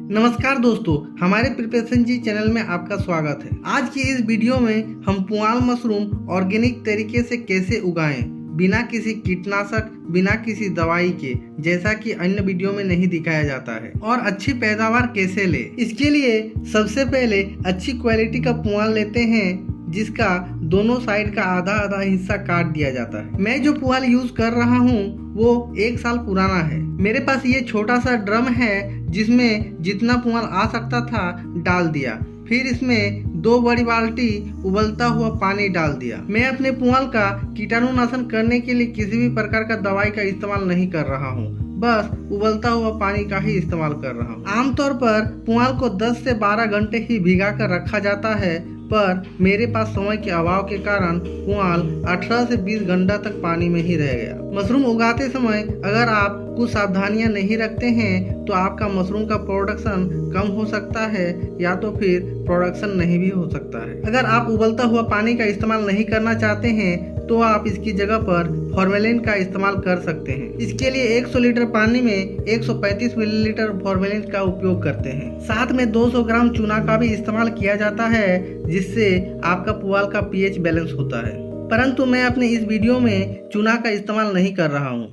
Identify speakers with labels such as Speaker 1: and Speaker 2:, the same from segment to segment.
Speaker 1: नमस्कार दोस्तों, हमारे प्रिपरेशन जी चैनल में आपका स्वागत है। आज की इस वीडियो में हम पुआल मशरूम ऑर्गेनिक तरीके से कैसे उगाएं, बिना किसी कीटनाशक, बिना किसी दवाई के, जैसा कि अन्य वीडियो में नहीं दिखाया जाता है, और अच्छी पैदावार कैसे ले। इसके लिए सबसे पहले अच्छी क्वालिटी का पुआल लेते हैं, जिसका दोनों साइड का आधा आधा हिस्सा काट दिया जाता है। मैं जो पुआल यूज कर रहा हूँ वो 1 साल पुराना है। मेरे पास ये छोटा सा ड्रम है, जिसमें जितना पुआल आ सकता था डाल दिया। फिर इसमें 2 बड़ी बाल्टी उबलता हुआ पानी डाल दिया। मैं अपने पुआल का कीटाणुनाशन करने के लिए किसी भी प्रकार का दवाई का इस्तेमाल नहीं कर रहा हूँ, बस उबलता हुआ पानी का ही इस्तेमाल कर रहा हूँ। आमतौर पर पुआल को 10 से 12 घंटे ही भिगा कर रखा जाता है, पर मेरे पास समय के अभाव के कारण पुआल 18 से 20 घंटा तक पानी में ही रह गया। मशरूम उगाते समय अगर आप कुछ सावधानियां नहीं रखते हैं तो आपका मशरूम का प्रोडक्शन कम हो सकता है, या तो फिर प्रोडक्शन नहीं भी हो सकता है। अगर आप उबलता हुआ पानी का इस्तेमाल नहीं करना चाहते हैं तो आप इसकी जगह पर फॉर्मेलिन का इस्तेमाल कर सकते हैं। इसके लिए 100 लीटर पानी में 135 मिलीलीटर फॉर्मेलिन का उपयोग करते हैं। साथ में 200 ग्राम चूना का भी इस्तेमाल किया जाता है, जिससे आपका पुआल का पीएच बैलेंस होता है। परंतु मैं अपने इस वीडियो में चूना का इस्तेमाल नहीं कर रहा हूँ।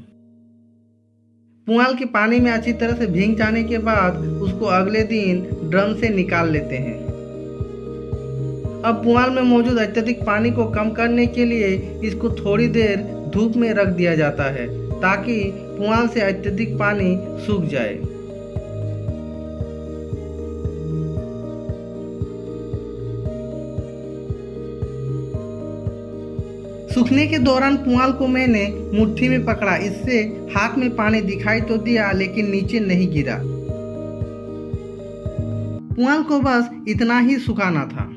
Speaker 1: पुआल के पानी में अच्छी तरह से भीग जाने के बाद उसको अगले दिन ड्रम से निकाल लेते हैं। अब पुआल में मौजूद अत्यधिक पानी को कम करने के लिए इसको थोड़ी देर धूप में रख दिया जाता है, ताकि पुआल से अत्यधिक पानी सूख जाए। सूखने के दौरान पुआल को मैंने मुट्ठी में पकड़ा, इससे हाथ में पानी दिखाई तो दिया लेकिन नीचे नहीं गिरा। पुआल को बस इतना ही सुखाना था।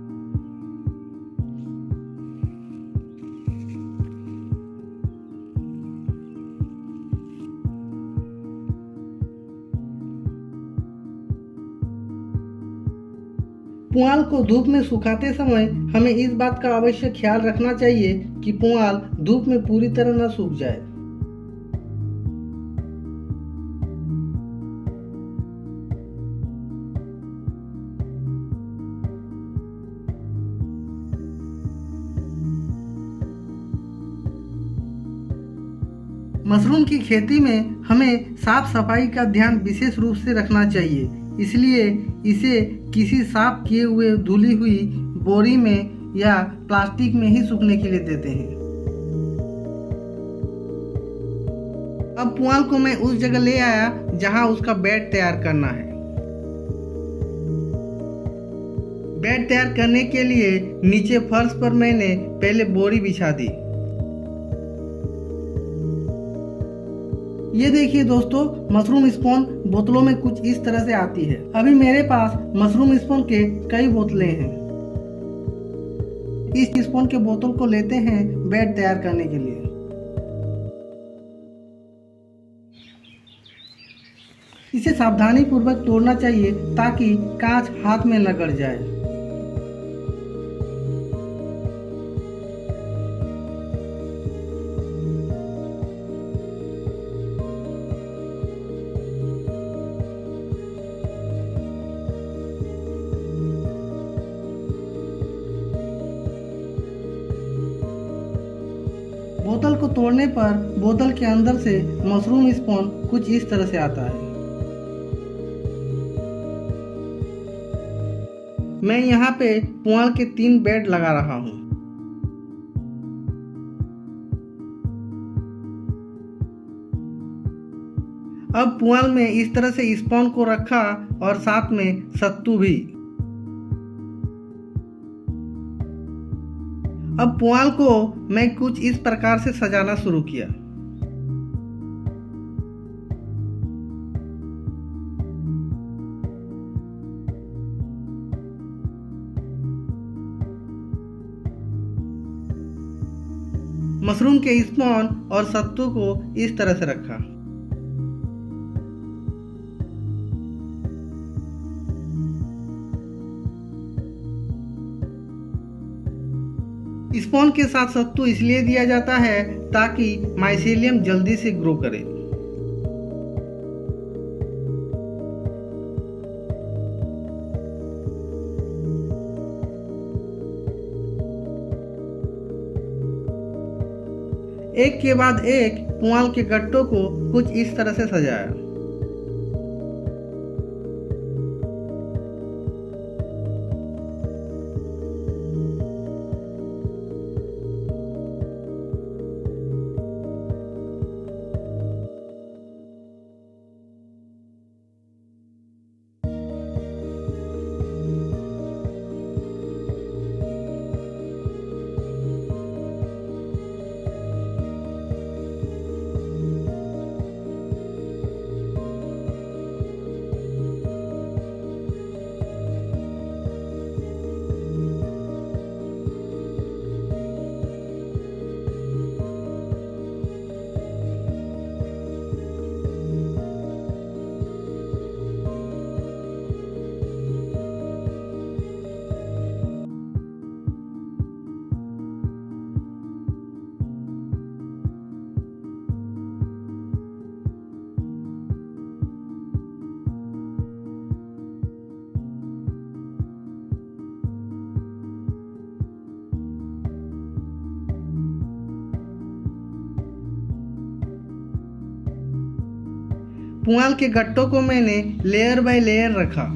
Speaker 1: पुआल को धूप में सुखाते समय हमें इस बात का अवश्य ख्याल रखना चाहिए कि पुआल धूप में पूरी तरह न सूख जाए। मशरूम की खेती में हमें साफ सफाई का ध्यान विशेष रूप से रखना चाहिए, इसलिए इसे किसी साफ किए हुए धुली हुई बोरी में या प्लास्टिक में ही सूखने के लिए देते हैं। अब पुआल को मैं उस जगह ले आया जहां उसका बेड तैयार करना है। बेड तैयार करने के लिए नीचे फर्श पर मैंने पहले बोरी बिछा दी। ये देखिए दोस्तों, मशरूम स्पॉन बोतलों में कुछ इस तरह से आती है। अभी मेरे पास मशरूम स्पॉन के कई बोतलें हैं। इस स्पॉन के बोतल को लेते हैं बेड तैयार करने के लिए। इसे सावधानी पूर्वक तोड़ना चाहिए ताकि कांच हाथ में न गड़ जाए। बोतल को तोड़ने पर बोतल के अंदर से मशरूम स्पॉन कुछ इस तरह से आता है। मैं यहाँ पे पुआल के 3 बेड लगा रहा हूँ। अब पुआल में इस तरह से स्पॉन को रखा और साथ में सत्तू भी। अब पुआल को मैं कुछ इस प्रकार से सजाना शुरू किया। मशरूम के स्पॉन और सत्तू को इस तरह से रखा। स्पॉन के साथ सत्तू इसलिए दिया जाता है ताकि माइसेलियम जल्दी से ग्रो करे। एक के बाद एक पुआल के गट्टों को कुछ इस तरह से सजाया। पुआल के गट्टों को मैंने लेयर बाय लेयर रखा।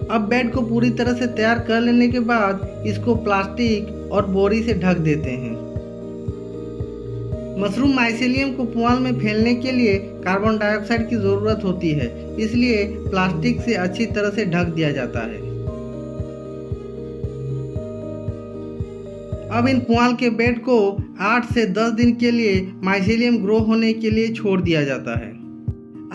Speaker 1: अब बेड को पूरी तरह से तैयार कर लेने के बाद इसको प्लास्टिक और बोरी से ढक देते हैं। मशरूम माइसेलियम को पुआल में फैलने के लिए कार्बन डाइऑक्साइड की ज़रूरत होती है, इसलिए प्लास्टिक से अच्छी तरह से ढक दिया जाता है। अब इन पुआल के बेड को 8 से 10 दिन के लिए माइसेलियम ग्रो होने के लिए छोड़ दिया जाता है।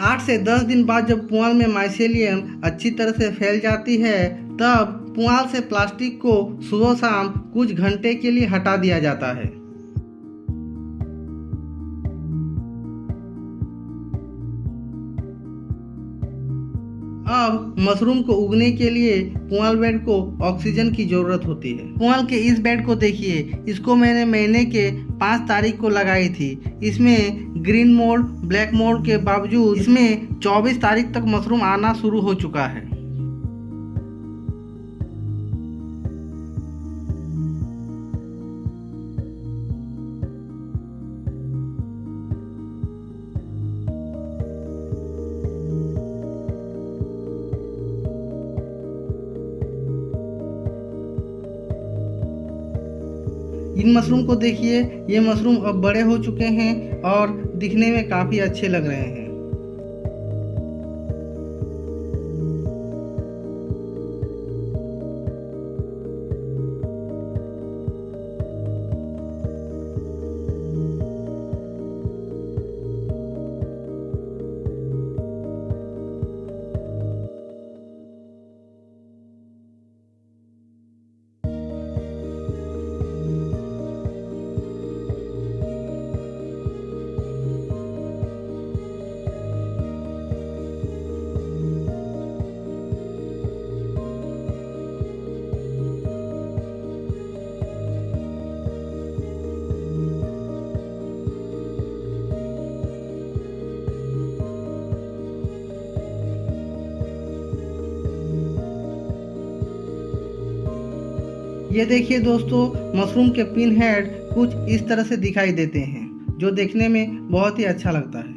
Speaker 1: 8 से 10 दिन बाद जब पुआल में माइसेलियम अच्छी तरह से फैल जाती है, तब पुआल से प्लास्टिक को सुबह शाम कुछ घंटे के लिए हटा दिया जाता है। अब मशरूम को उगने के लिए पुआल बेड को ऑक्सीजन की जरूरत होती है। पुआल के इस बेड को देखिए, इसको मैंने महीने के 5 तारीख को लगाई थी। इसमें ग्रीन मोल्ड, ब्लैक मोल्ड के बावजूद इसमें 24 तारीख तक मशरूम आना शुरू हो चुका है। इन मशरूम को देखिए, ये मशरूम अब बड़े हो चुके हैं और दिखने में काफ़ी अच्छे लग रहे हैं। ये देखिए दोस्तों, मशरूम के पिन हेड कुछ इस तरह से दिखाई देते हैं। जो देखने में बहुत ही अच्छा लगता है।